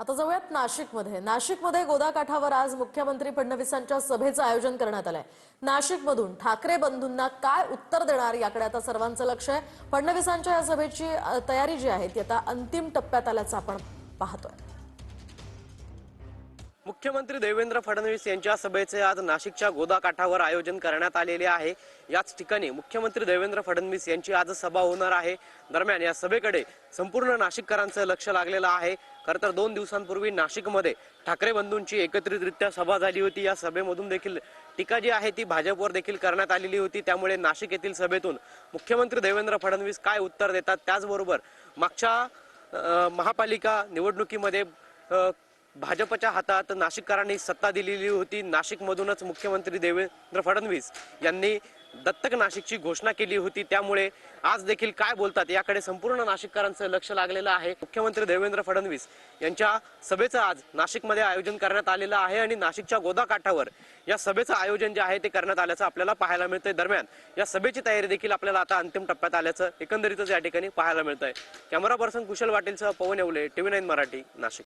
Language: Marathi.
आता जाऊयात नाशिकमध्ये गोदाकाठावर आज मुख्यमंत्री फडणवीसांच्या सभेचं आयोजन करण्यात आलंय। नाशिकमधून ठाकरे बंधूंना काय उत्तर देणार याकडे आता सर्वांचं लक्ष आहे। फडणवीसांच्या या सभेची तयारी जी आहे ती आता अंतिम टप्प्यात आल्याचं आपण पाहतोय। मुख्यमंत्री देवेंद्र फडणवीस यांच्या सभेचे आज नाशिकच्या गोदाकाठावर आयोजन करण्यात आलेले आहे। याच ठिकाणी मुख्यमंत्री देवेंद्र फडणवीस यांची आज सभा होणार आहे। दरम्यान या सभेकडे संपूर्ण नाशिककरांचं लक्ष लागलेलं आहे। खरं तर 2 दिवसांपूर्वी नाशिकमध्ये ठाकरे बंधूंची एकत्रितरित्या सभा झाली होती। या सभेमधून देखील टीका जी आहे ती भाजपवर देखील करण्यात आलेली होती। त्यामुळे नाशिक येथील सभेतून मुख्यमंत्री देवेंद्र फडणवीस काय उत्तर देतात, त्याचबरोबर मागच्या महापालिका निवडणुकीमध्ये भाजपच्या हातात नाशिककरांनी सत्ता दिलेली होती। नाशिकमधूनच मुख्यमंत्री देवेंद्र फडणवीस यांनी दत्तक नाशिकची घोषणा केली होती। त्यामुळे आज देखील काय बोलतात याकडे संपूर्ण नाशिककरांचं लक्ष लागलेलं आहे। मुख्यमंत्री देवेंद्र फडणवीस यांच्या सभेचं आज नाशिकमध्ये आयोजन करण्यात आलेलं आहे आणि नाशिकच्या गोदाकाठावर या सभेचं आयोजन जे आहे ते करण्यात आल्याचं आपल्याला पाहायला मिळतंय। दरम्यान या सभेची तयारी देखील आपल्याला आता अंतिम टप्प्यात आल्याचं एकंदरीतच या ठिकाणी पाहायला मिळतंय। कॅमेरा पर्सन कुशल वाटेलसह पवन येवले, TV9 मराठी, नाशिक।